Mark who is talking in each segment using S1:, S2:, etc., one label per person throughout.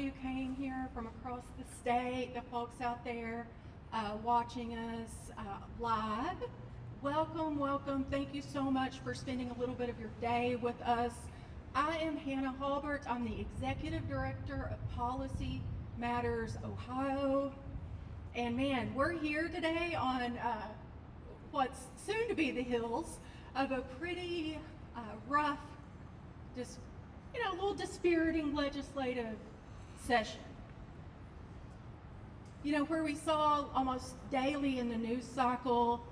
S1: you came here from across the state, the folks out there watching us live. Welcome, welcome. Thank you so much for spending a little bit of your day with us. I am Hannah Halbert. I'm the Executive Director of Policy Matters Ohio. And man, we're here today on what's soon to be the hills of a pretty rough, just, a little dispiriting legislative session. Where we saw almost daily in the news cycle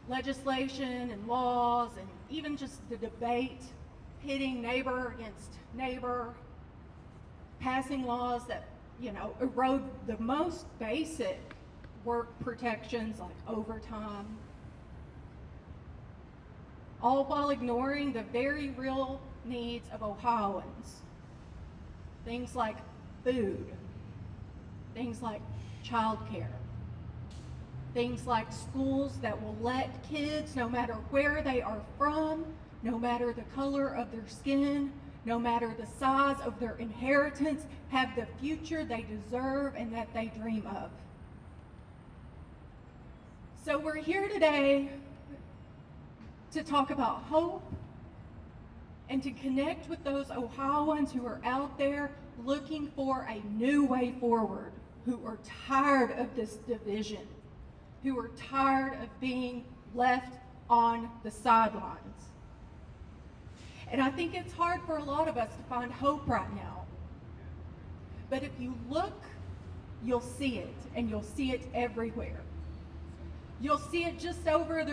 S1: legislation and laws and even just the debate pitting neighbor against neighbor, passing laws that, erode the most basic work protections like overtime, all while ignoring the very real needs of Ohioans. Things like food, things like childcare, things like schools that will let kids, no matter where they are from, no matter the color of their skin, no matter the size of their inheritance, have the future they deserve and that they dream of. So we're here today to talk about hope and to connect with those Ohioans who are out there looking for a new way forward, who are tired of this division, who are tired of being left on the sidelines. And I think it's hard for a lot of us to find hope right now. But if you look, you'll see it, and you'll see it everywhere. You'll see it just over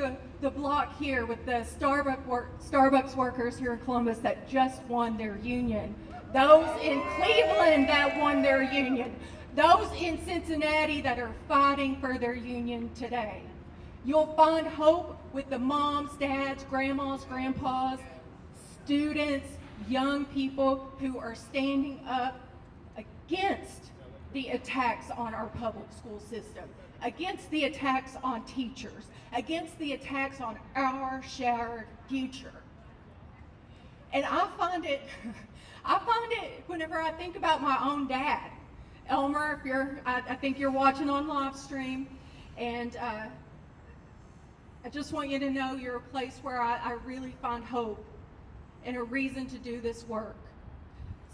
S1: the block here with the Starbucks workers here in Columbus that just won their union. Those in Cleveland that won their union. Those in Cincinnati that are fighting for their union today. You'll find hope with the moms, dads, grandmas, grandpas, students, young people who are standing up against the attacks on our public school system, against the attacks on teachers, against the attacks on our shared future. And I find it whenever I think about my own dad. Elmer, I think you're watching on live stream, and I just want you to know you're a place where I really find hope and a reason to do this work.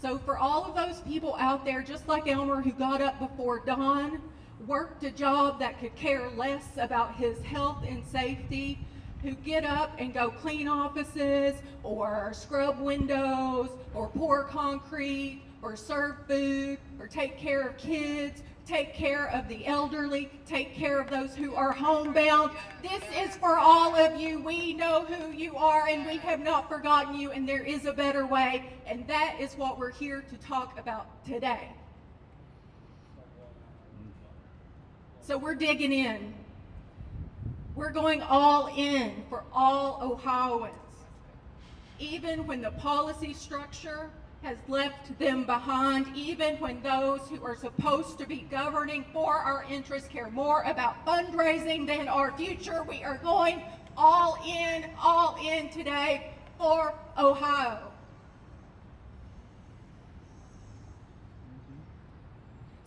S1: So for all of those people out there, just like Elmer, who got up before dawn, worked a job that could care less about his health and safety, who get up and go clean offices or scrub windows or pour concrete or serve food or take care of kids, take care of the elderly, take care of those who are homebound. This is for all of you. We know who you are and we have not forgotten you, and there is a better way, and that is what we're here to talk about today. So we're digging in. We're going all in for all Ohioans, even when the policy structure has left them behind, even when those who are supposed to be governing for our interests care more about fundraising than our future. We are going all in today for Ohio.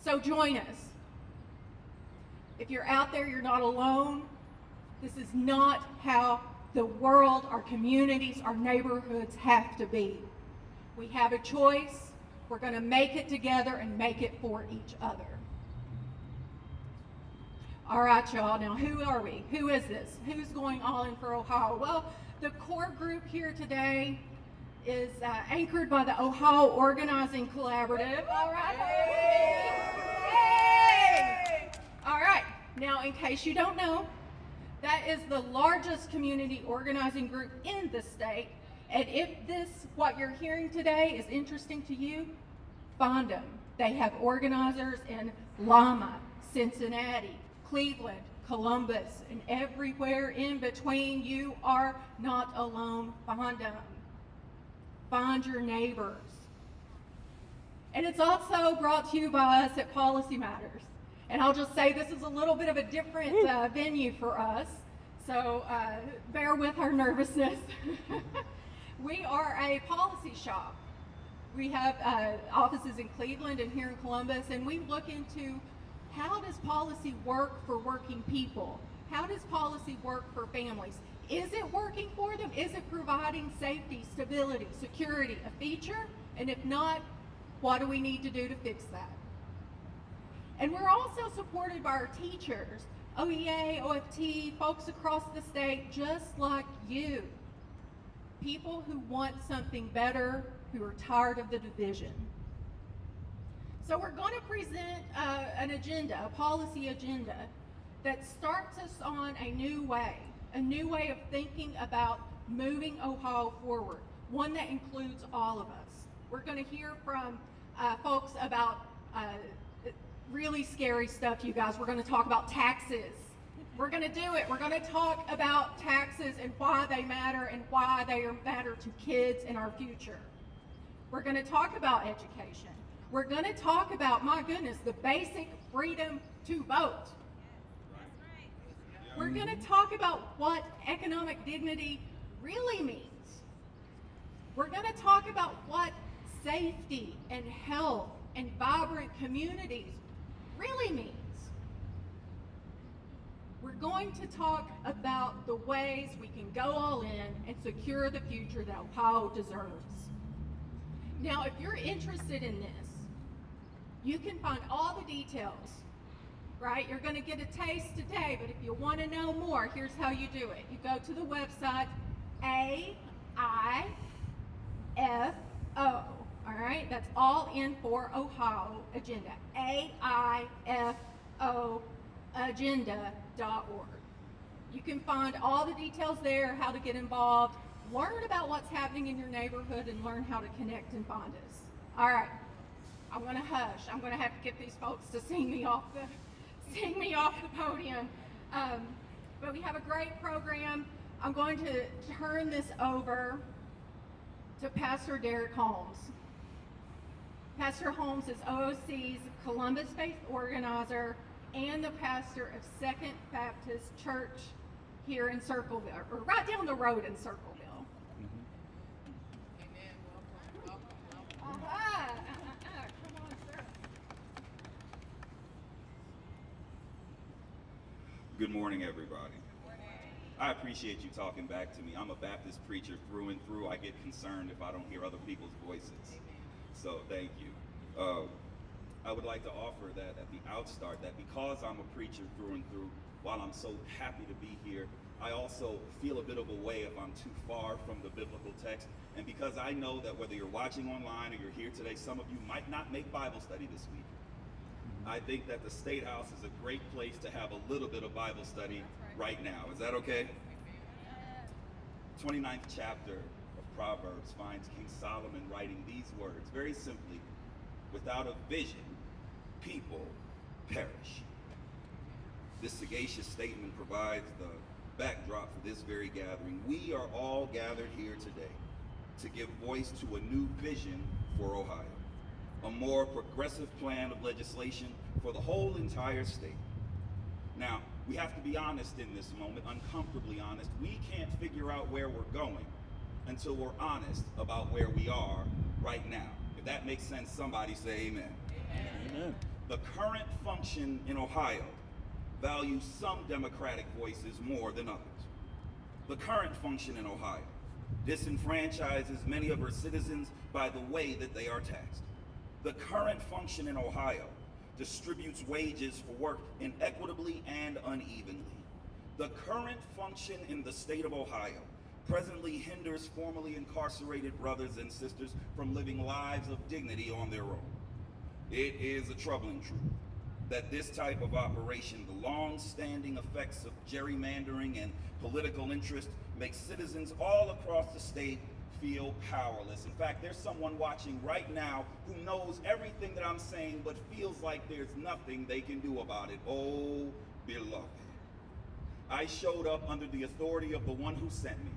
S1: So join us. If you're out there, you're not alone. This is not how the world, our communities, our neighborhoods have to be. We have a choice. We're going to make it together and make it for each other. All right, y'all. Now, who are we? Who is this? Who's going all in for Ohio? Well, the core group here today is anchored by the Ohio Organizing Collaborative. All right. Yay! All right. Now, in case you don't know, that is the largest community organizing group in the state. And if what you're hearing today is interesting to you, find them. They have organizers in Lima, Cincinnati, Cleveland, Columbus, and everywhere in between. You are not alone. Find them. Find your neighbors. And it's also brought to you by us at Policy Matters. And I'll just say this is a little bit of a different venue for us, so bear with our nervousness. We are a policy shop. We have offices in Cleveland and here in Columbus, and we look into how does policy work for working people? How does policy work for families? Is it working for them? Is it providing safety, stability, security, a feature? And if not, what do we need to do to fix that? And we're also supported by our teachers, OEA, OFT, folks across the state, just like you. People who want something better, who are tired of the division. So we're going to present an agenda, a policy agenda, that starts us on a new way of thinking about moving Ohio forward, one that includes all of us. We're going to hear from folks about really scary stuff, you guys. We're going to talk about taxes. We're going to do it. We're going to talk about taxes and why they matter and why they matter to kids in our future. We're going to talk about education. We're going to talk about, my goodness, the basic freedom to vote. We're going to talk about what economic dignity really means. We're going to talk about what safety and health and vibrant communities really means. We're going to talk about the ways we can go all in and secure the future that Ohio deserves. Now, if you're interested in this, you can find all the details, right? You're going to get a taste today, but if you want to know more, here's how you do it. You go to the website AIFO, all right? That's all in for Ohio agenda, AIFO agenda.org. You can find all the details there, how to get involved, learn about what's happening in your neighborhood, and learn how to connect and find us. All right, I'm gonna hush. I'm gonna have to get these folks to sing me off the podium. But we have a great program. I'm going to turn this over to Pastor Derek Holmes. Pastor Holmes is OOC's Columbus Faith organizer and the pastor of Second Baptist Church here in Circleville, or right down the road in Circleville.
S2: Amen. Welcome.
S1: Come on, sir.
S3: Good morning, everybody. I appreciate you talking back to me. I'm a Baptist preacher through and through. I get concerned if I don't hear other people's voices. So thank you. I would like to offer that at the outstart, that because I'm a preacher through and through, while I'm so happy to be here, I also feel a bit of a way if I'm too far from the biblical text. And because I know that whether you're watching online or you're here today, some of you might not make Bible study this week. I think that the State House is a great place to have a little bit of Bible study right now. Is that okay? 29th chapter of Proverbs finds King Solomon writing these words, very simply: without a vision, people perish. This sagacious statement provides the backdrop for this very gathering. We are all gathered here today to give voice to a new vision for Ohio, a more progressive plan of legislation for the whole entire state. Now, we have to be honest in this moment, uncomfortably honest. We can't figure out where we're going until we're honest about where we are right now. If that makes sense, somebody say amen.
S2: Amen.
S3: The current function in Ohio values some Democratic voices more than others. The current function in Ohio disenfranchises many of her citizens by the way that they are taxed. The current function in Ohio distributes wages for work inequitably and unevenly. The current function in the state of Ohio presently hinders formerly incarcerated brothers and sisters from living lives of dignity on their own. It is a troubling truth that this type of operation, the long-standing effects of gerrymandering and political interest, makes citizens all across the state feel powerless. In fact, there's someone watching right now who knows everything that I'm saying but feels like there's nothing they can do about it. Oh, beloved. I showed up under the authority of the one who sent me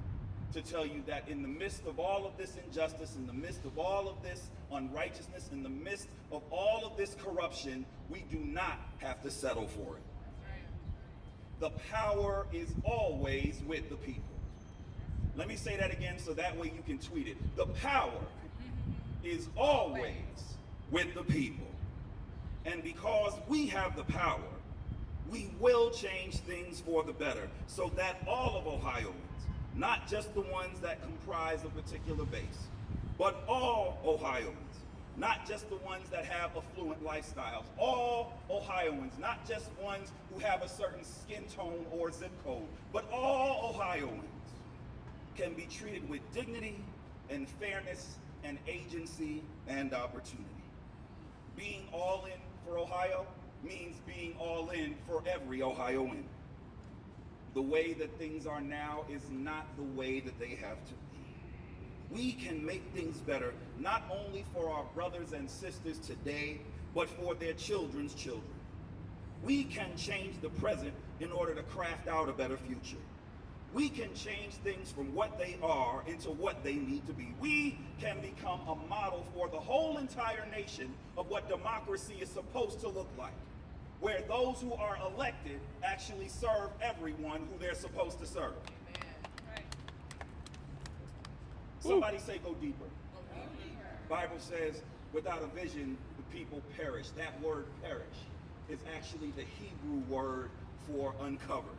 S3: to tell you that in the midst of all of this injustice, in the midst of all of this unrighteousness, in the midst of all of this corruption, we do not have to settle for it. The power is always with the people. Let me say that again so that way you can tweet it. The power is always with the people. And because we have the power, we will change things for the better so that all of Ohioans, not just the ones that comprise a particular base, but all Ohioans, not just the ones that have affluent lifestyles, all Ohioans, not just ones who have a certain skin tone or zip code, but all Ohioans can be treated with dignity and fairness and agency and opportunity. Being all in for Ohio means being all in for every Ohioan. The way that things are now is not the way that they have to be. We can make things better, not only for our brothers and sisters today, but for their children's children. We can change the present in order to craft out a better future. We can change things from what they are into what they need to be. We can become a model for the whole entire nation of what democracy is supposed to look like, where those who are elected actually serve everyone who they're supposed to serve. Somebody say go deeper. Bible says without a vision, the people perish. That word perish is actually the Hebrew word for uncovered.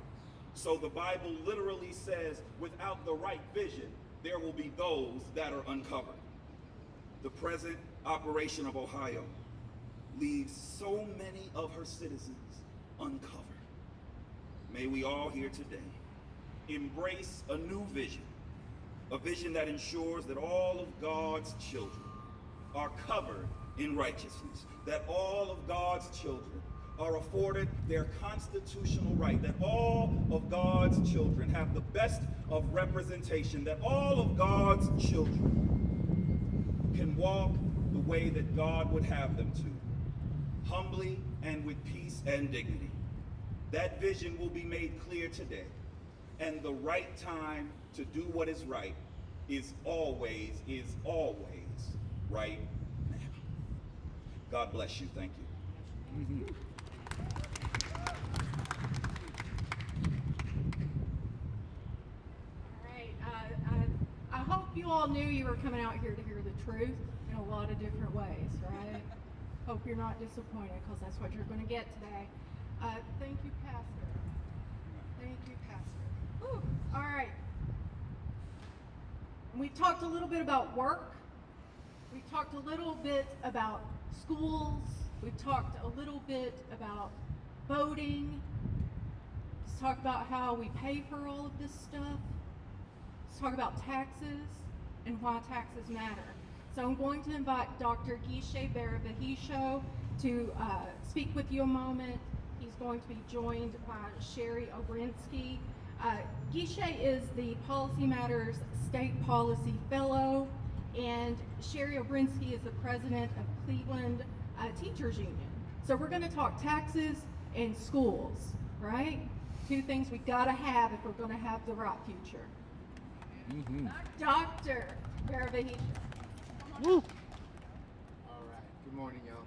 S3: So the Bible literally says without the right vision, there will be those that are uncovered. The present operation of Ohio leaves so many of her citizens uncovered. May we all here today embrace a new vision, a vision that ensures that all of God's children are covered in righteousness, that all of God's children are afforded their constitutional right, that all of God's children have the best of representation, that all of God's children can walk the way that God would have them to, humbly and with peace and dignity. That vision will be made clear today, and the right time to do what is right is always right now. God bless you. Thank you.
S1: I hope you all knew you were coming out here to hear the truth in a lot of different ways, right? Hope you're not disappointed, because that's what you're going to get today. Thank you, Pastor. Thank you, Pastor. Whew. All right. We've talked a little bit about work. We've talked a little bit about schools. We've talked a little bit about voting. Let's talk about how we pay for all of this stuff. Let's talk about taxes and why taxes matter. So I'm going to invite Dr. Guiche Barabahisho to speak with you a moment. He's going to be joined by Sherry Obrinsky. Guiche is the Policy Matters State Policy Fellow, and Sherry Obrinsky is the president of Cleveland Teachers Union. So we're going to talk taxes and schools, right? Two things we got to have if we're going to have the right future. Mm-hmm. Dr. Barabahisho.
S4: Woo! All right. Good morning, y'all.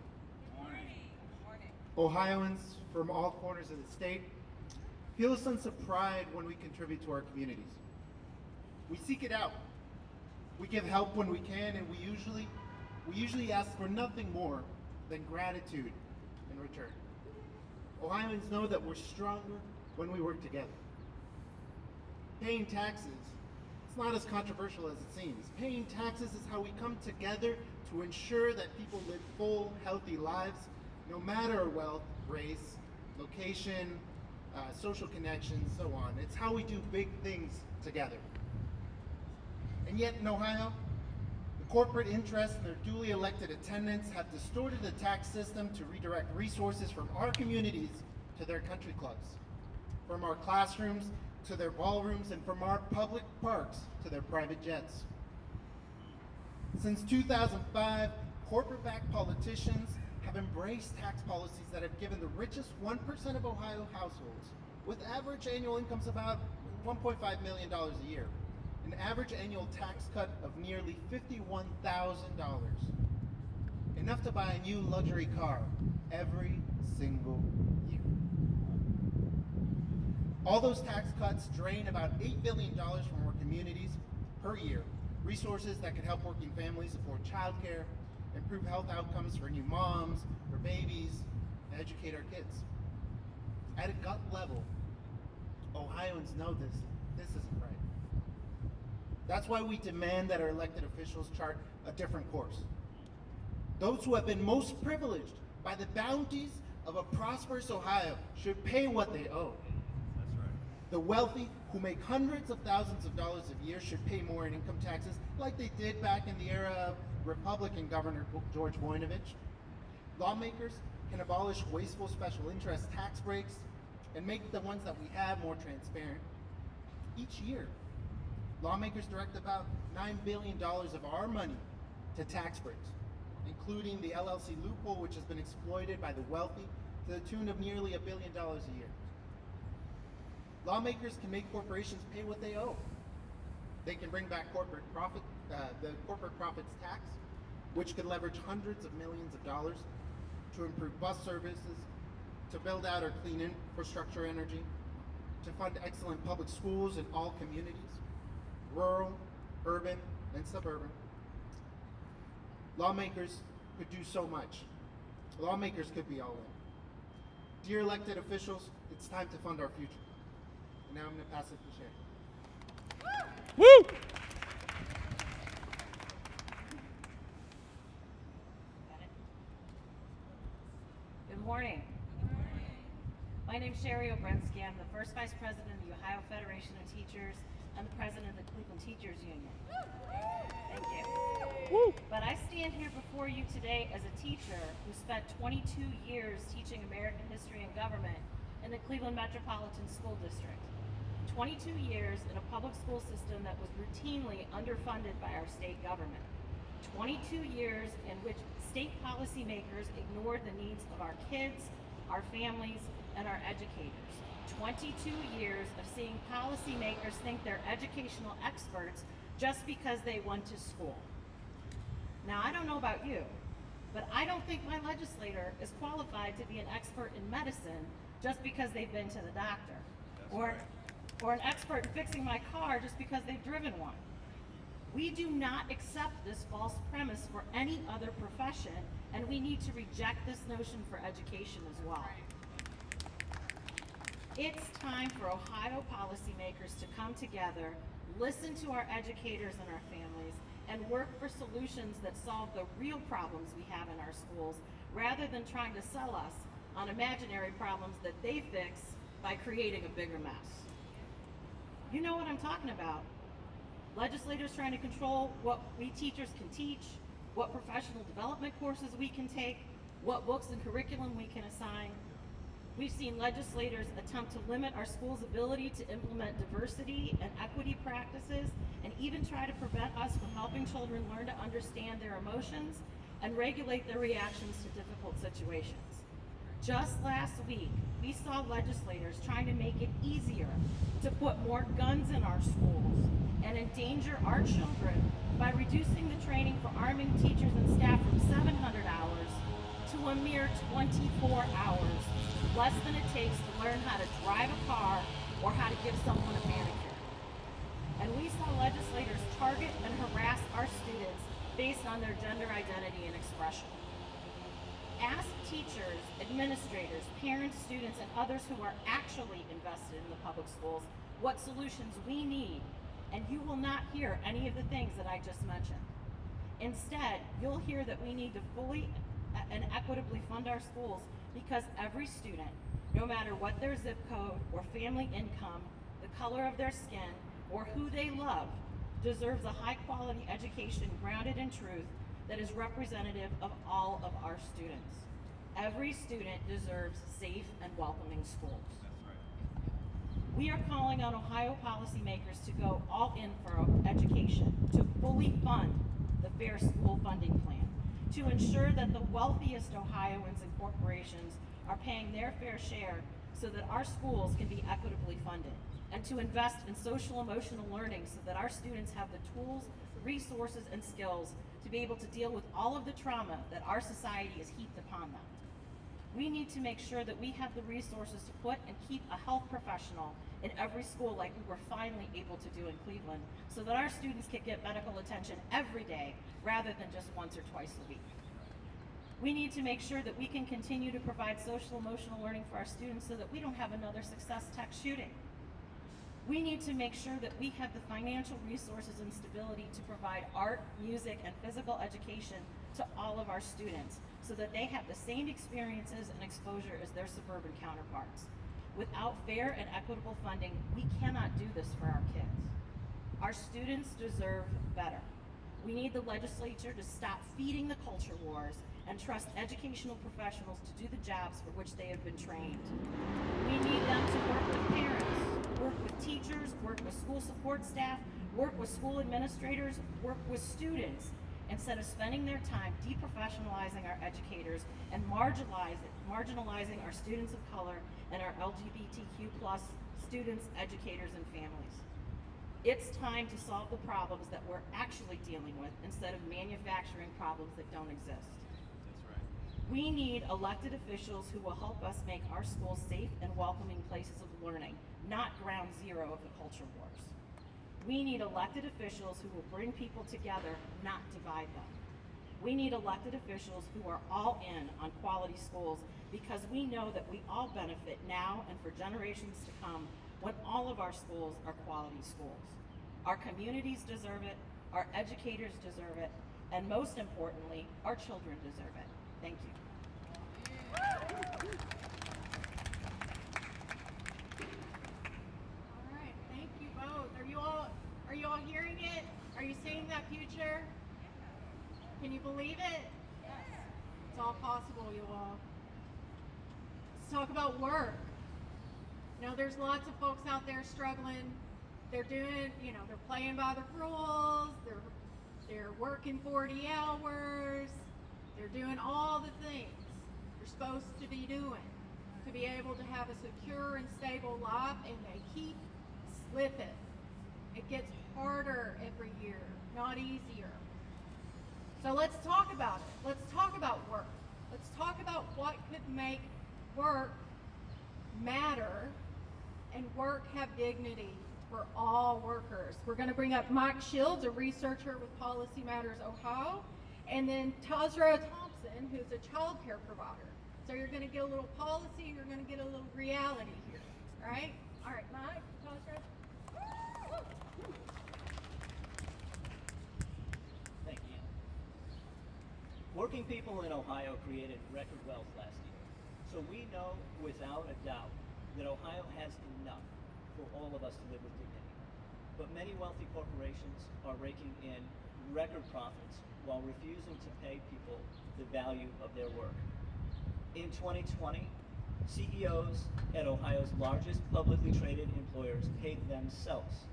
S4: Ohioans from all corners of the state feel a sense of pride when we contribute to our communities. We seek it out. We give help when we can, and we usually ask for nothing more than gratitude in return. Ohioans know that we're stronger when we work together. Paying taxes, it's not as controversial as it seems. Paying taxes is how we come together to ensure that people live full, healthy lives, no matter wealth, race, location, social connections, so on. It's how we do big things together. And yet in Ohio, the corporate interests and their duly elected attendants have distorted the tax system to redirect resources from our communities to their country clubs, from our classrooms to their ballrooms, and from our public parks to their private jets. Since 2005, corporate-backed politicians have embraced tax policies that have given the richest 1% of Ohio households, with average annual incomes about $1.5 million a year, an average annual tax cut of nearly $51,000, enough to buy a new luxury car every single year. All those tax cuts drain about $8 billion from our communities per year, resources that can help working families afford childcare, improve health outcomes for new moms, for babies, and educate our kids. At a gut level, Ohioans know this isn't right. That's why we demand that our elected officials chart a different course. Those who have been most privileged by the bounties of a prosperous Ohio should pay what they owe.
S2: That's right.
S4: The wealthy who make hundreds of thousands of dollars a year should pay more in income taxes like they did back in the era of Republican Governor George Voinovich. Lawmakers can abolish wasteful special interest tax breaks and make the ones that we have more transparent. Each year, lawmakers direct about $9 billion of our money to tax breaks, including the LLC loophole, which has been exploited by the wealthy to the tune of nearly $1 billion a year. Lawmakers can make corporations pay what they owe. They can bring back the corporate profits tax, which could leverage hundreds of millions of dollars to improve bus services, to build out our clean infrastructure energy, to fund excellent public schools in all communities, rural, urban, and suburban. Lawmakers could do so much. Lawmakers could be all in. Dear elected officials, it's time to fund our future. And now I'm going to pass it to Sherry.
S2: Woo!
S5: Good morning. My name is Sherry Obrensky. I'm the first vice president of the Ohio Federation of Teachers and the president of the Cleveland Teachers Union. Thank you.
S2: Woo!
S5: But I stand here before you today as a teacher who spent 22 years teaching American history and government in the Cleveland Metropolitan School District. 22 years in a public school system that was routinely underfunded by our state government. 22 years in which state policymakers ignored the needs of our kids, our families, and our educators. 22 years of seeing policymakers think they're educational experts just because they went to school. Now, I don't know about you, but I don't think my legislator is qualified to be an expert in medicine just because they've been to the doctor. Or an expert in fixing my car just because they've driven one. We do not accept this false premise for any other profession, and we need to reject this notion for education as well. It's time for Ohio policymakers to come together, listen to our educators and our families, and work for solutions that solve the real problems we have in our schools, rather than trying to sell us on imaginary problems that they fix by creating a bigger mess. You know what I'm talking about. Legislators trying to control what we teachers can teach, what professional development courses we can take, what books and curriculum we can assign. We've seen legislators attempt to limit our schools' ability to implement diversity and equity practices, and even try to prevent us from helping children learn to understand their emotions and regulate their reactions to difficult situations. Just last week, we saw legislators trying to make it easier to put more guns in our schools and endanger our children by reducing the training for arming teachers and staff from 700 hours to a mere 24 hours, less than it takes to learn how to drive a car or how to give someone a manicure. And we saw legislators target and harass our students based on their gender identity and expression. Ask teachers, administrators, parents, students, and others who are actually invested in the public schools what solutions we need, and you will not hear any of the things that I just mentioned. Instead, you'll hear that we need to fully and equitably fund our schools because every student, no matter what their zip code or family income, the color of their skin, or who they love, deserves a high-quality education grounded in truth that is representative of all of our students. Every student deserves safe and welcoming schools. We are calling on Ohio policymakers to go all in for education, to fully fund the Fair School Funding Plan, to ensure that the wealthiest Ohioans and corporations are paying their fair share so that our schools can be equitably funded, and to invest in social emotional learning so that our students have the tools, resources, and skills to be able to deal with all of the trauma that our society has heaped upon them. We need to make sure that we have the resources to put and keep a health professional in every school like we were finally able to do in Cleveland, so that our students can get medical attention every day rather than just once or twice a week. We need to make sure that we can continue to provide social emotional learning for our students so that we don't have another Success Tech shooting. We need to make sure that we have the financial resources and stability to provide art, music, and physical education to all of our students so that they have the same experiences and exposure as their suburban counterparts. Without fair and equitable funding, we cannot do this for our kids. Our students deserve better. We need the legislature to stop feeding the culture wars and trust educational professionals to do the jobs for which they have been trained. We need them to work with parents, work with teachers, work with school support staff, work with school administrators, work with students, instead of spending their time deprofessionalizing our educators and marginalizing our students of color and our LGBTQ+ students, educators, and families. It's time to solve the problems that we're actually dealing with instead of manufacturing problems that don't exist. We need elected officials who will help us make our schools safe and welcoming places of learning, not ground zero of the culture wars. We need elected officials who will bring people together, not divide them. We need elected officials who are all in on quality schools because we know that we all benefit now and for generations to come when all of our schools are quality schools. Our communities deserve it, our educators deserve it, and most importantly, our children deserve it. Thank you.
S1: All right, thank you both. Are you all hearing it? Are you seeing that future? Can you believe it? Yes. It's all possible, you all. Let's talk about work. You know, there's lots of folks out there struggling. They're doing, they're playing by the rules. They're working 40 hours. They're doing all the things they're supposed to be doing to be able to have a secure and stable life, and they keep slipping. It gets harder every year, not easier. So let's talk about it. Let's talk about work. Let's talk about what could make work matter and work have dignity for all workers. We're going to bring up Mike Shields, a researcher with Policy Matters Ohio, and then Tazra Thompson, who's a child care provider. So you're going to get a little policy, you're going to get a little reality here, all right? All right, Mike, Tazra.
S6: Thank you. Working people in Ohio created record wealth last year. So we know without a doubt that Ohio has enough for all of us to live with dignity. But many wealthy corporations are raking in record profits while refusing to pay people the value of their work. In 2020, CEOs at Ohio's largest publicly traded employers paid themselves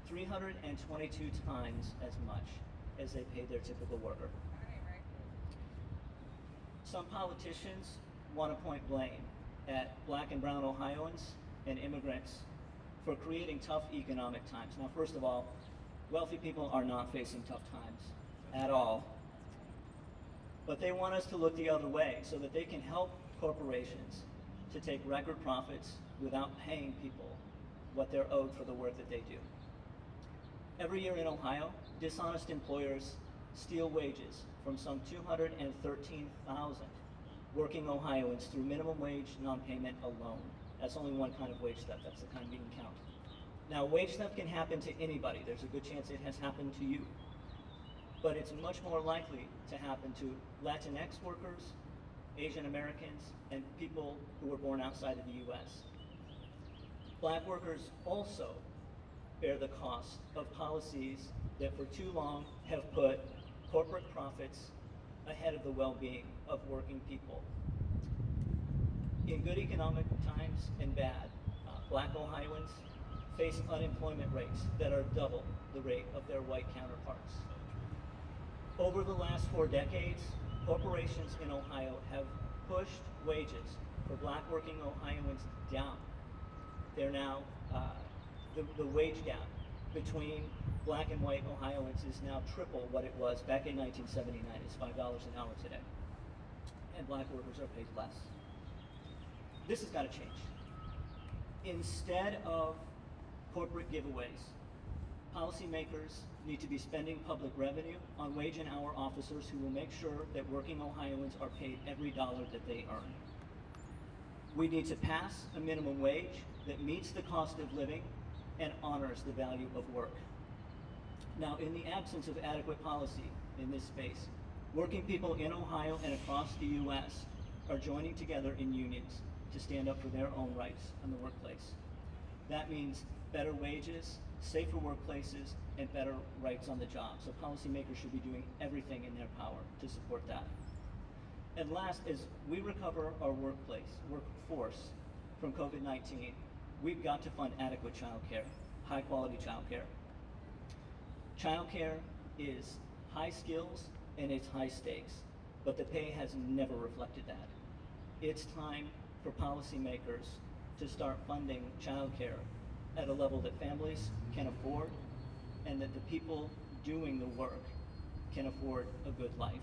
S6: 322 times as much as they paid their typical worker. Some politicians want to point blame at Black and brown Ohioans and immigrants for creating tough economic times. Now, first of all, wealthy people are not facing tough times at all. But they want us to look the other way so that they can help corporations to take record profits without paying people what they're owed for the work that they do. Every year in Ohio, dishonest employers steal wages from some 213,000 working Ohioans through minimum wage non-payment alone. That's only one kind of wage theft. That's the kind being counted. Now, wage theft can happen to anybody. There's a good chance it has happened to you. But it's much more likely to happen to Latinx workers, Asian Americans, and people who were born outside of the U.S. Black workers also bear the cost of policies that for too long have put corporate profits ahead of the well-being of working people. In good economic times and bad, Black Ohioans face unemployment rates that are double the rate of their white counterparts. Over the last 4 decades, corporations in Ohio have pushed wages for Black working Ohioans down. They're now, the wage gap between Black and white Ohioans is now triple what it was back in 1979. It's $5 an hour today. And Black workers are paid less. This has got to change. Instead of corporate giveaways, policymakers need to be spending public revenue on wage and hour officers who will make sure that working Ohioans are paid every dollar that they earn. We need to pass a minimum wage that meets the cost of living and honors the value of work. Now, in the absence of adequate policy in this space, working people in Ohio and across the U.S. are joining together in unions to stand up for their own rights in the workplace. That means better wages, safer workplaces, and better rights on the job. So policymakers should be doing everything in their power to support that. And last, as we recover our workforce from COVID-19, we've got to fund adequate childcare, high quality childcare. Childcare is high skills and it's high stakes, but the pay has never reflected that. It's time for policymakers to start funding childcare at a level that families can afford and that the people doing the work can afford a good life.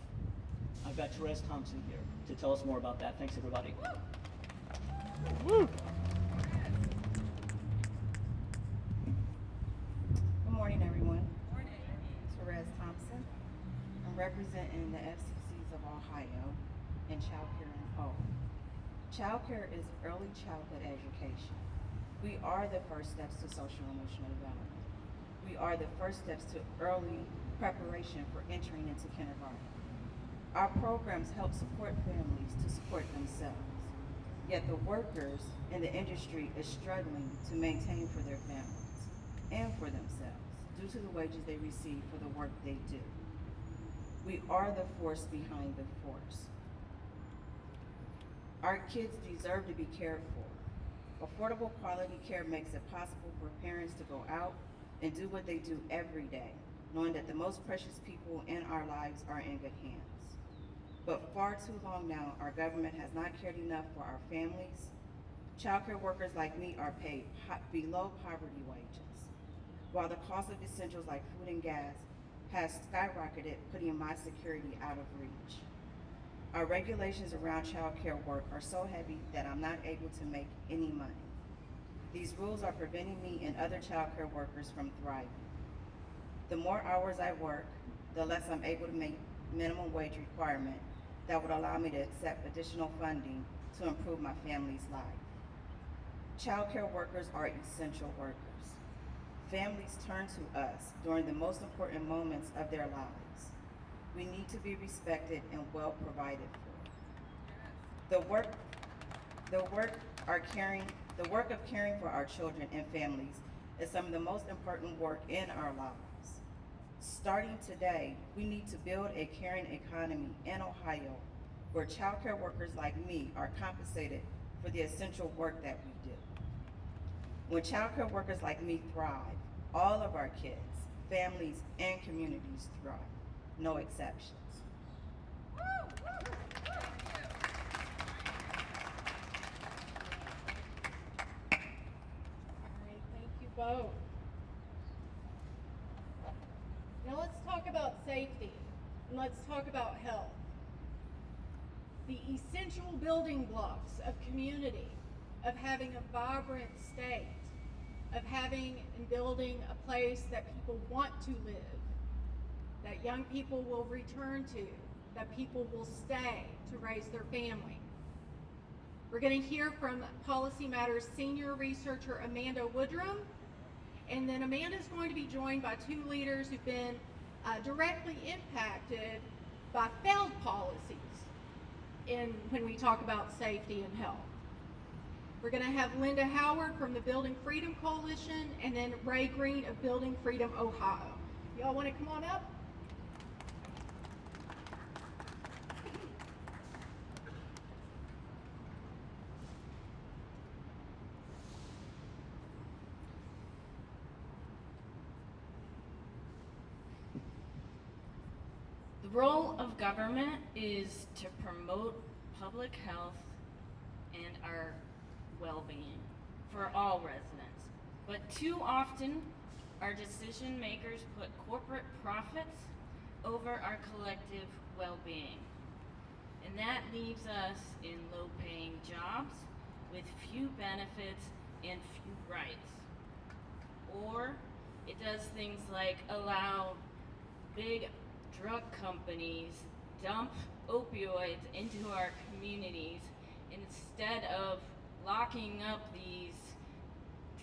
S6: I've got Therese Thompson here to tell us more about that. Thanks, everybody.
S7: Good morning, everyone. Morning. Therese Thompson. I'm representing the FCCs of Ohio in Child Care and Hope. Child care is early childhood education. We are the first steps to social and emotional development. We are the first steps to early preparation for entering into kindergarten. Our programs help support families to support themselves. Yet the workers in the industry is struggling to maintain for their families and for themselves due to the wages they receive for the work they do. We are the force behind the force. Our kids deserve to be cared for. Affordable quality care makes it possible for parents to go out and do what they do every day, knowing that the most precious people in our lives are in good hands. But far too long now, our government has not cared enough for our families. Childcare workers like me are paid below poverty wages, while the cost of essentials like food and gas has skyrocketed, putting my security out of reach. Our regulations around childcare work are so heavy that I'm not able to make any money. These rules are preventing me and other childcare workers from thriving. The more hours I work, the less I'm able to make minimum wage requirement that would allow me to accept additional funding to improve my family's life. Childcare workers are essential workers. Families turn to us during the most important moments of their lives. We need to be respected and well provided for. The work of caring for our children and families is some of the most important work in our lives. Starting today, we need to build a caring economy in Ohio where childcare workers like me are compensated for the essential work that we do. When childcare workers like me thrive, all of our kids, families, and communities thrive, no exceptions.
S1: Thank you both. Now let's talk about safety and let's talk about health. The essential building blocks of community, of having a vibrant state, of having and building a place that people want to live, that young people will return to, that people will stay to raise their family. We're going to hear from Policy Matters senior researcher Amanda Woodrum, and then Amanda's going to be joined by two leaders who've been directly impacted by failed policies when we talk about safety and health. We're going to have Linda Howard from the Building Freedom Coalition, and then Ray Green of Building Freedom Ohio. Y'all want to come on up?
S8: The role of government is to promote public health and our well-being for all residents. But too often, our decision makers put corporate profits over our collective well-being. And that leaves us in low-paying jobs with few benefits and few rights. Or it does things like allow big drug companies dump opioids into our communities instead of locking up these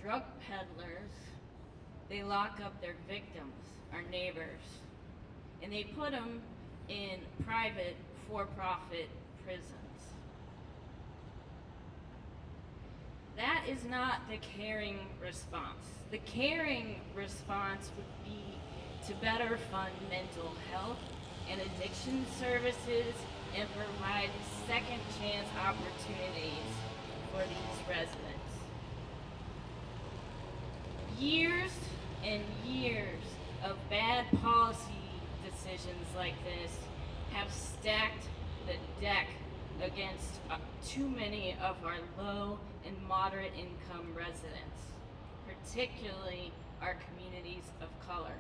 S8: drug peddlers. They lock up their victims, our neighbors, and they put them in private for-profit prisons. That is not the caring response. The caring response would be to better fund mental health and addiction services and provide second chance opportunities for these residents. Years and years of bad policy decisions like this have stacked the deck against too many of our low and moderate income residents, particularly our communities of color.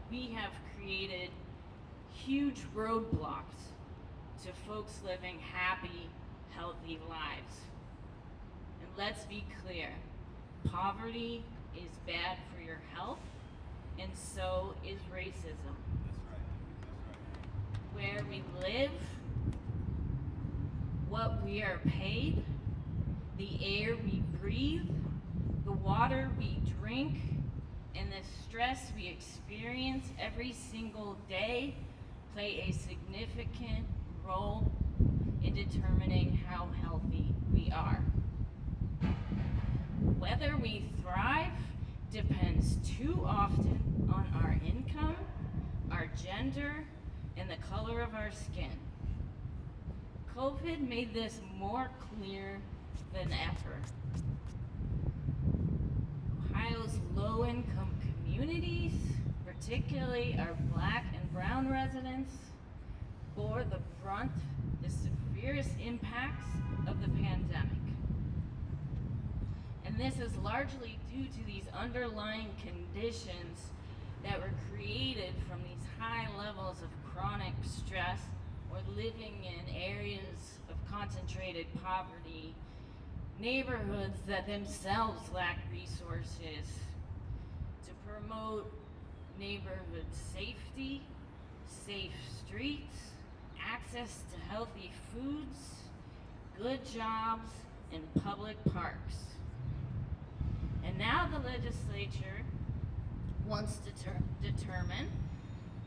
S8: We have created huge roadblocks to folks living happy, healthy lives. And let's be clear, poverty is bad for your health, and so is racism. Where we live, what we are paid, the air we breathe, the water we drink, and the stress we experience every single day play a significant role in determining how healthy we are. Whether we thrive depends too often on our income, our gender, and the color of our skin. COVID made this more clear than ever. Ohio's low-income communities, particularly our Black and brown residents, bore the brunt, the severest impacts of the pandemic. And this is largely due to these underlying conditions that were created from these high levels of chronic stress or living in areas of concentrated poverty, neighborhoods that themselves lack resources. To promote neighborhood safety, safe streets, access to healthy foods, good jobs, and public parks. And now the legislature wants to determine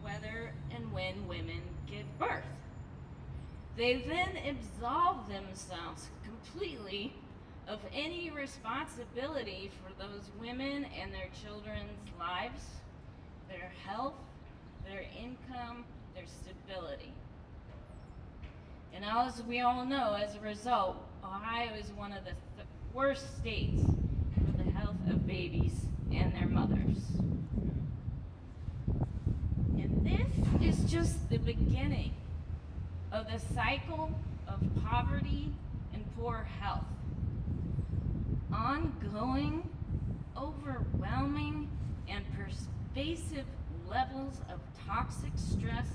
S8: whether and when women give birth. They then absolve themselves completely of any responsibility for those women and their children's lives, their health, their income, their stability. And as we all know, as a result, Ohio is one of the worst states for the health of babies and their mothers. And this is just the beginning of the cycle of poverty and poor health. Ongoing, overwhelming, and pervasive levels of toxic stress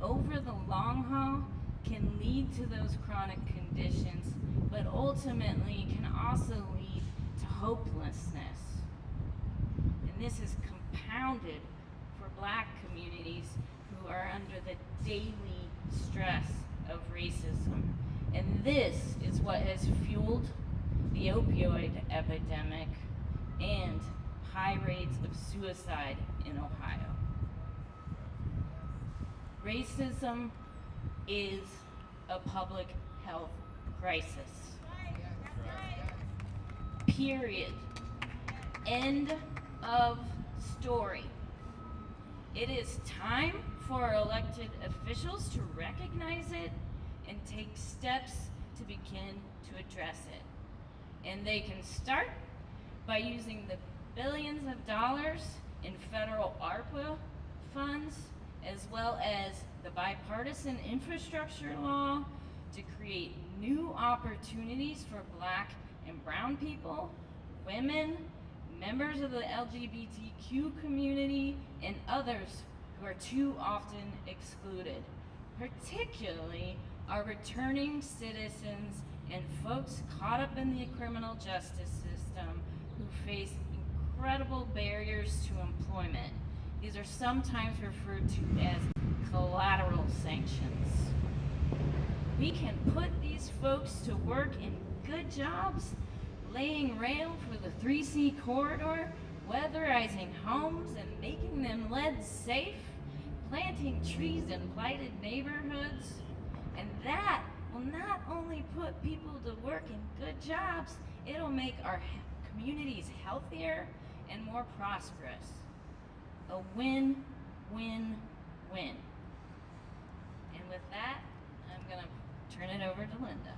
S8: over the long haul can lead to those chronic conditions, but ultimately can also lead to hopelessness. And this is compounded for Black communities who are under the daily stress of racism. And this is what has fueled the opioid epidemic and high rates of suicide in Ohio. Racism is a public health crisis. Period. End of story. It is time for elected officials to recognize it and take steps to begin to address it. And they can start by using the billions of dollars in federal ARPA funds, as well as the bipartisan infrastructure law, to create new opportunities for Black and brown people, women, members of the LGBTQ community, and others who are too often excluded, particularly our returning citizens and folks caught up in the criminal justice system who face incredible barriers to employment. These are sometimes referred to as collateral sanctions. We can put these folks to work in good jobs, laying rail for the 3C corridor, weatherizing homes and making them lead safe, planting trees in blighted neighborhoods, and that will not only put people to work in good jobs, it'll make our communities healthier and more prosperous. A win, win, win. And with that, I'm gonna turn it over to Linda.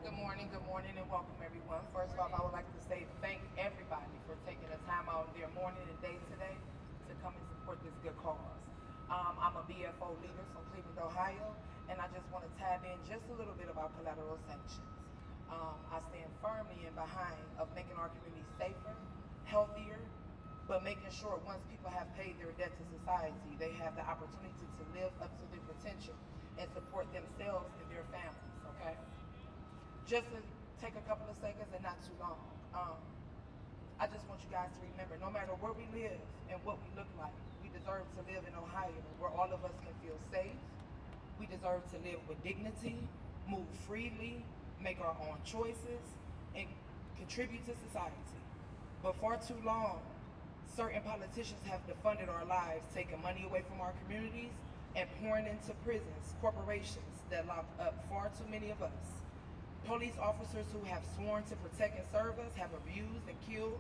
S9: Good morning, and welcome everyone. First off, I would like to say thank everybody for taking the time out of their morning and day today to come and support this good cause. I'm a BFO leader from Cleveland, Ohio, and I just want to tab in just a little bit about collateral sanctions. I stand firmly in behind of making our community safer, healthier, but making sure once people have paid their debt to society, they have the opportunity to live up to their potential and support themselves and their families, okay? Just to take a couple of seconds and not too long, I just want you guys to remember, no matter where we live and what we look like, we deserve to live in Ohio where all of us can feel safe. We deserve to live with dignity, move freely, make our own choices, and contribute to society. But far too long, certain politicians have defunded our lives, taking money away from our communities and pouring into prisons, corporations that lock up far too many of us. Police officers who have sworn to protect and serve us have abused and killed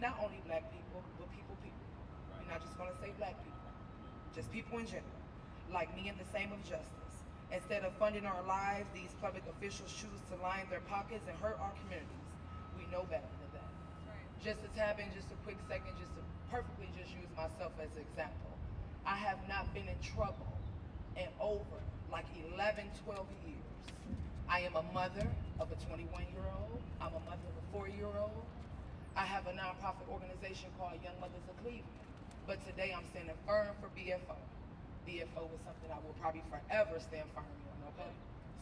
S9: not only black people, but people. We're not just gonna say black people, just people in general, like me in the same of justice. Instead of funding our lives, these public officials choose to line their pockets and hurt our communities. We know better than that. Just to tap in just a quick second, just to perfectly just use myself as an example. I have not been in trouble in over like 11, 12 years. I am a mother of a 21-year-old. I'm a mother of a 4-year-old. I have a nonprofit organization called Young Mothers of Cleveland. But today I'm standing firm for BFO. BFO is something I will probably forever stand firm on, okay?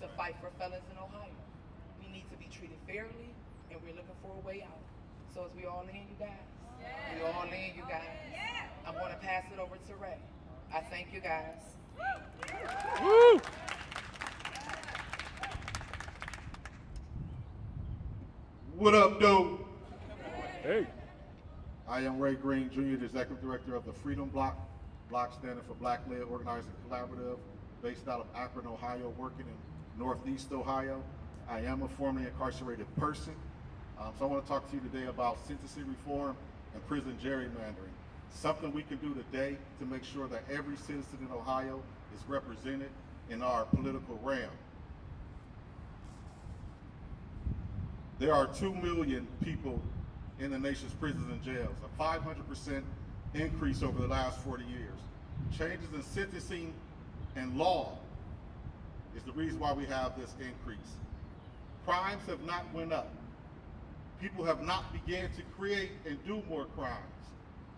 S9: To fight for felons in Ohio. We need to be treated fairly, and we're looking for a way out. So as we all in, you guys? Yeah. We all in, you guys? Yeah. I'm gonna pass it over to Ray. I thank you guys.
S2: Woo!
S10: What up, dude?
S2: Hey.
S10: I am Ray Green, Jr., the Executive Director of the Freedom Block, Block standing for Black-Led Organizing Collaborative, based out of Akron, Ohio, working in Northeast Ohio. I am a formerly incarcerated person, so I want to talk to you today about sentencing reform and prison gerrymandering. Something we can do today to make sure that every citizen in Ohio is represented in our political realm. There are 2 million people in the nation's prisons and jails, a 500% increase over the last 40 years. Changes in sentencing and law is the reason why we have this increase. Crimes have not went up. People have not begun to create and do more crimes.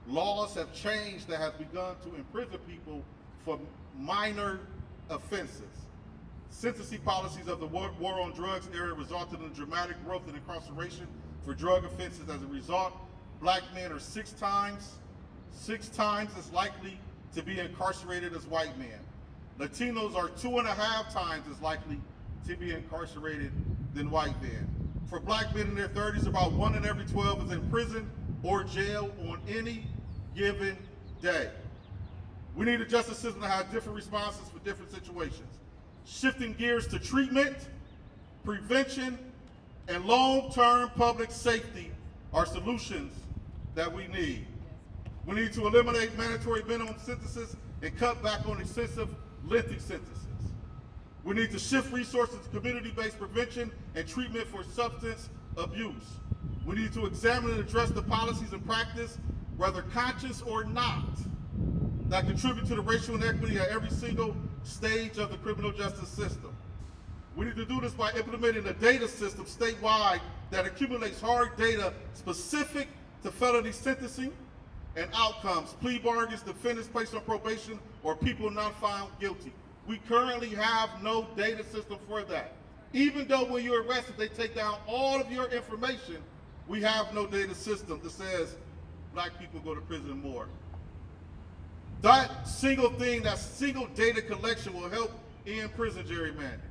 S10: Laws have changed that have begun to imprison people for minor offenses. Sentencing policies of the war on drugs era resulted in a dramatic growth in incarceration for drug offenses. As a result, black men are six times as likely to be incarcerated as white men. Latinos are 2.5 times as likely to be incarcerated than white men. For black men in their 30s, about 1 in every 12 is in prison or jail on any given day. We need a justice system to have different responses for different situations. Shifting gears to treatment, prevention, and long-term public safety are solutions that we need. We need to eliminate mandatory minimum sentences and cut back on excessive, lengthy sentences. We need to shift resources to community-based prevention and treatment for substance abuse. We need to examine and address the policies and practice, whether conscious or not, that contribute to the racial inequity at every single stage of the criminal justice system. We need to do this by implementing a data system statewide that accumulates hard data specific to felony sentencing and outcomes, plea bargains, defendants placed on probation or people not found guilty. We currently have no data system for that. Even though when you're arrested, they take down all of your information, we have no data system that says black people go to prison more. That single thing, that single data collection will help end prison gerrymandering.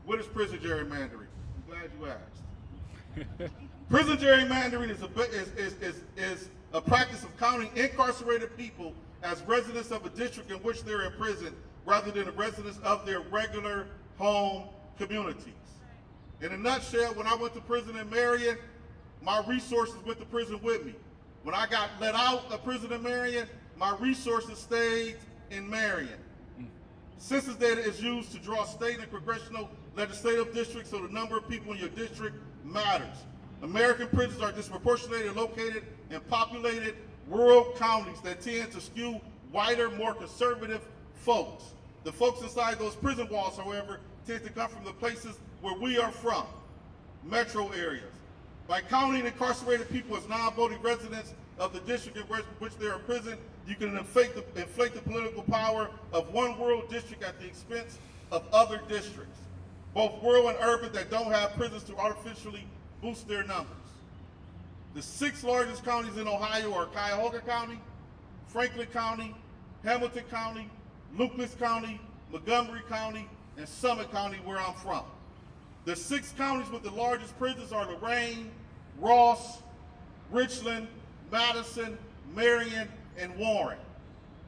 S10: What is prison gerrymandering? I'm glad you asked. Prison gerrymandering is a practice of counting incarcerated people as residents of a district in which they're in prison rather than the residents of their regular home communities. In a nutshell, when I went to prison in Marion, my resources went to prison with me. When I got let out of prison in Marion, my resources stayed in Marion. Census data is used to draw state and congressional legislative districts, so the number of people in your district matters. American prisons are disproportionately located in populated rural counties that tend to skew whiter, more conservative folks. The folks inside those prison walls, however, tend to come from the places where we are from, metro areas. By counting incarcerated people as non-voting residents of the district in which they are in prison, you can inflate the political power of one rural district at the expense of other districts, both rural and urban, that don't have prisons to artificially boost their numbers. The 6 largest counties in Ohio are Cuyahoga County, Franklin County, Hamilton County, Lucas County, Montgomery County, and Summit County, where I'm from. The 6 counties with the largest prisons are Lorain, Ross, Richland, Madison, Marion, and Warren.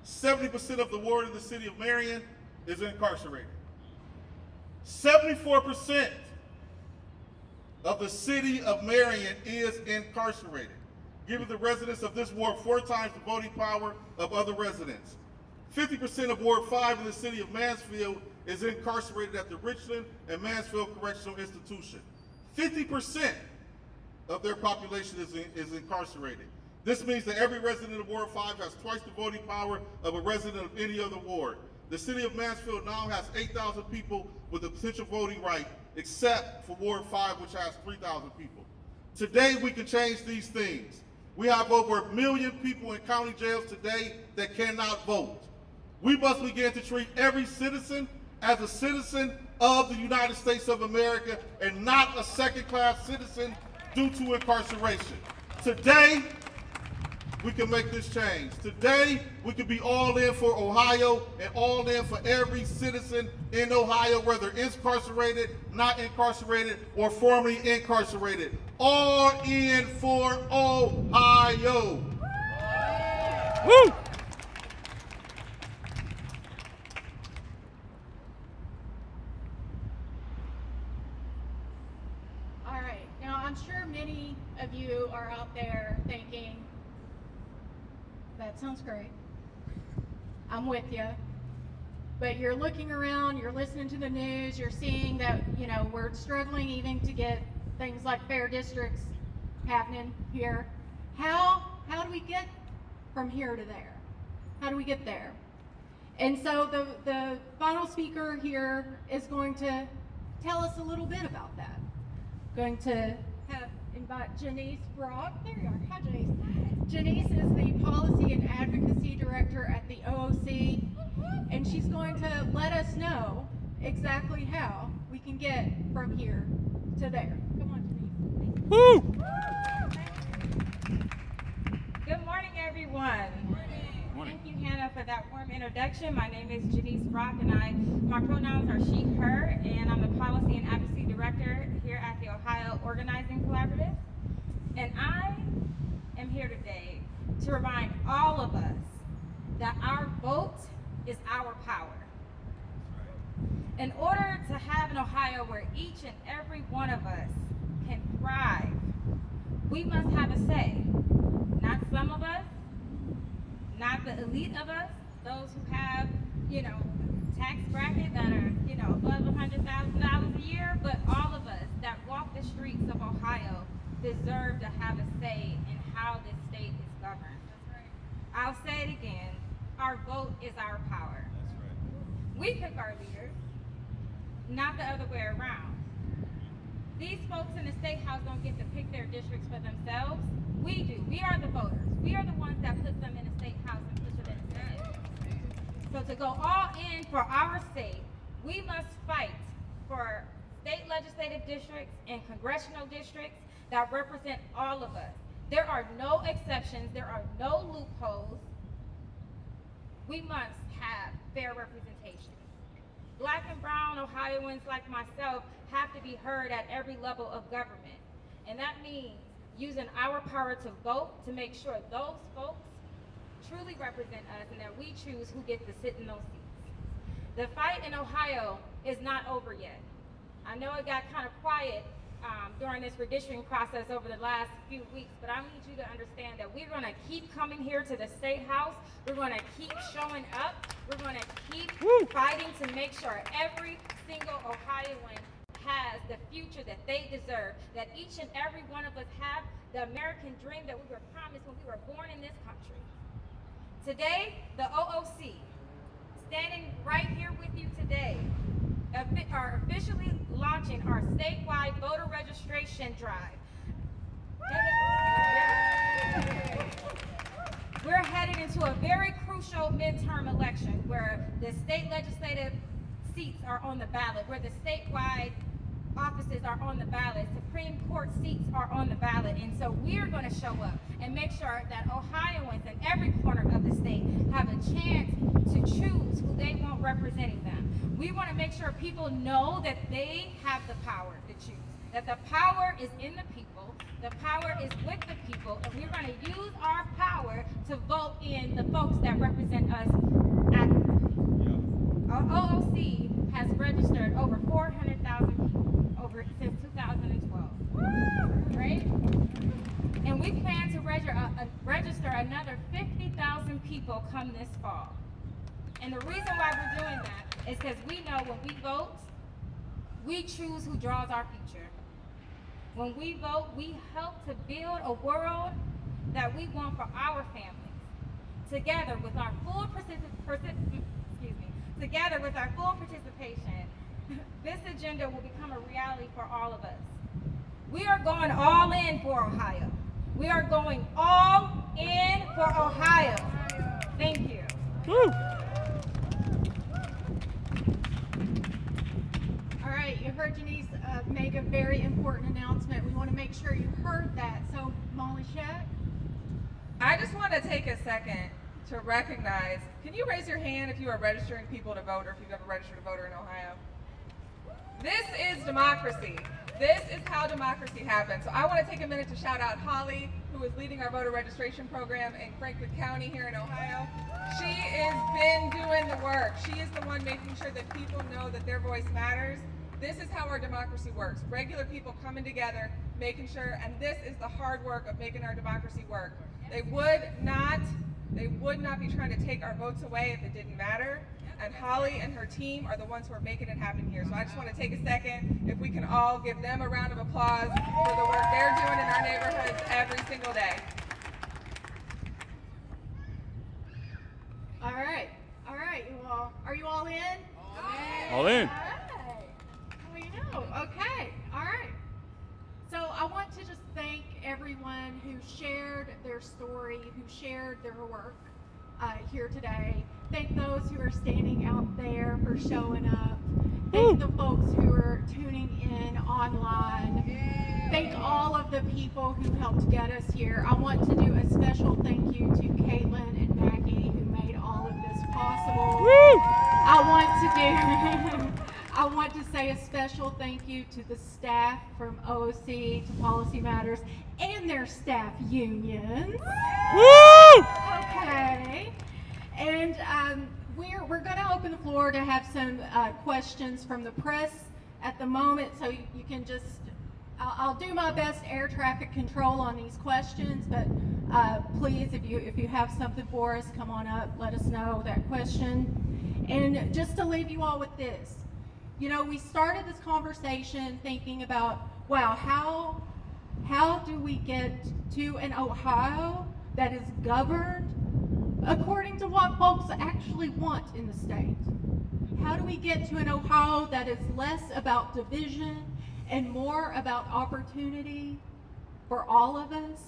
S10: 70% of the ward of the city of Marion is incarcerated. 74% of the city of Marion is incarcerated, giving the residents of this ward 4 times the voting power of other residents. 50% of Ward 5 in the city of Mansfield is incarcerated at the Richland and Mansfield Correctional Institution. 50% of their population is incarcerated. This means that every resident of Ward 5 has twice the voting power of a resident of any other ward. The city of Mansfield now has 8,000 people with a potential voting right, except for Ward 5, which has 3,000 people. Today, we can change these things. We have over 1 million people in county jails today that cannot vote. We must begin to treat every citizen as a citizen of the United States of America and not a second-class citizen due to incarceration. Today, we can make this change. Today, we can be all in for Ohio and all in for every citizen in Ohio, whether incarcerated, not incarcerated, or formerly incarcerated. All in for Ohio.
S2: Woo!
S1: All right, now I'm sure many of you are out there thinking, that sounds great. I'm with you. But you're looking around, you're listening to the news, you're seeing that, you know, we're struggling even to get things like fair districts happening here. How do we get from here to there? How do we get there? And so the final speaker here is going to tell us a little bit about that. Going to invite Janice Brock. There you are. Hi, Janice. Janice is the Policy and Advocacy Director at the OOC, and she's going to let us know exactly how we can get from here to there. Come on, Janice.
S2: Woo!
S11: Good morning, everyone.
S2: Morning.
S11: Thank you, Hannah, for that warm introduction. My name is Janice Brock, and my pronouns are she, her, and I'm the Policy and Advocacy Director here at the Ohio Organizing Collaborative. And I am here today to remind all of us that our vote is our power. In order to have an Ohio where each and every one of us can thrive, we must have a say. Not some of us, not the elite of us, those who have, tax bracket that are, above $100,000 a year, but all of us that walk the streets of Ohio deserve to have a say in how this state is governed. I'll say it again, our vote is our power. We pick our leaders, not the other way around. These folks in the state house don't get to pick their districts for themselves. We do. We are the voters. We are the ones that put them in the state house and put them in the Senate. So to go all in for our state, we must fight for state legislative districts and congressional districts that represent all of us. There are no exceptions, there are no loopholes. We must have fair representation. Black and brown Ohioans like myself have to be heard at every level of government. And that means using our power to vote to make sure those folks truly represent us and that we choose who gets to sit in those seats. The fight in Ohio is not over yet. I know it got kind of quiet during this redistricting process over the last few weeks, but I need you to understand that we're going to keep coming here to the State House. We're going to keep showing up. We're going to keep fighting to make sure every single Ohioan has the future that they deserve, that each and every one of us have the American dream that we were promised when we were born in this country. Today, the OOC, standing right here with you today, are officially launching our statewide voter registration drive. We're headed into a very crucial midterm election where the state legislative seats are on the ballot, where the statewide offices are on the ballot, Supreme Court seats are on the ballot, and so we're going to show up and make sure that Ohioans in every corner of the state have a chance to choose who they want representing them. We want to make sure people know that they have the power to choose, that the power is in the people, the power is with the people, and we're going to use our power to vote in the folks that represent us accurately. Our OOC has registered over 400,000 people since 2012, right? And we plan to register another 50,000 people come this fall. And the reason why we're doing that is because we know when we vote, we choose who draws our future. When we vote, we help to build a world that we want for our families. Together with our full participation, this agenda will become a reality for all of us. We are going all in for Ohio. We are going all in for Ohio. Thank you.
S1: Woo. All right, you heard Janice make a very important announcement. We want to make sure you heard that. So, Molly Shack.
S12: I just want to take a second to recognize, can you raise your hand if you are registering people to vote or if you've ever registered a voter in Ohio? This is democracy. This is how democracy happens. So I want to take a minute to shout out Holly, who is leading our voter registration program in Franklin County here in Ohio. She has been doing the work. She is the one making sure that people know that their voice matters. This is how our democracy works. Regular people coming together, making sure, and this is the hard work of making our democracy work. They would not be trying to take our votes away if it didn't matter. And Holly and her team are the ones who are making it happen here. So I just want to take a second, if we can all give them a round of applause for the work they're doing in our neighborhoods every single day.
S1: All right, you all, are you all in?
S2: All in.
S1: All right, we know, okay, all right. So I want to just thank everyone who shared their story, who shared their work here today. Thank those who are standing out there for showing up. Thank the folks who are tuning in online. Thank all of the people who helped get us here. I want to do a special thank you to Caitlin and Maggie who made all of this possible. I want to say a special thank you to the staff from OOC to Policy Matters and their staff unions. Okay. And we're going to open the floor to have some questions from the press at the moment, so you can just, I'll do my best air traffic control on these questions, but please, if you have something for us, come on up, let us know that question. And just to leave you all with this, you know, we started this conversation thinking about, wow, how do we get to an Ohio that is governed according to what folks actually want in the state? How do we get to an Ohio that is less about division and more about opportunity for all of us?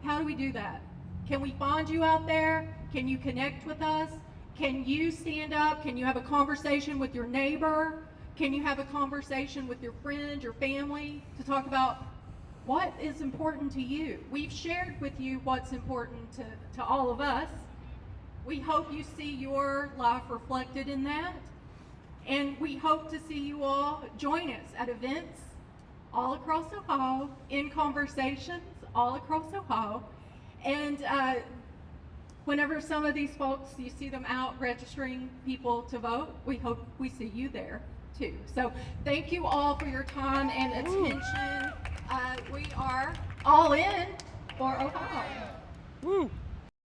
S1: How do we do that? Can we find you out there? Can you connect with us? Can you stand up? Can you have a conversation with your neighbor? Can you have a conversation with your friend, your family, to talk about what is important to you? We've shared with you what's important to all of us. We hope you see your life reflected in that. And we hope to see you all join us at events all across Ohio, in conversations all across Ohio. And whenever some of these folks, you see them out registering people to vote, we hope we see you there too. So thank you all for your time and attention. We are all in for Ohio.
S2: Woo.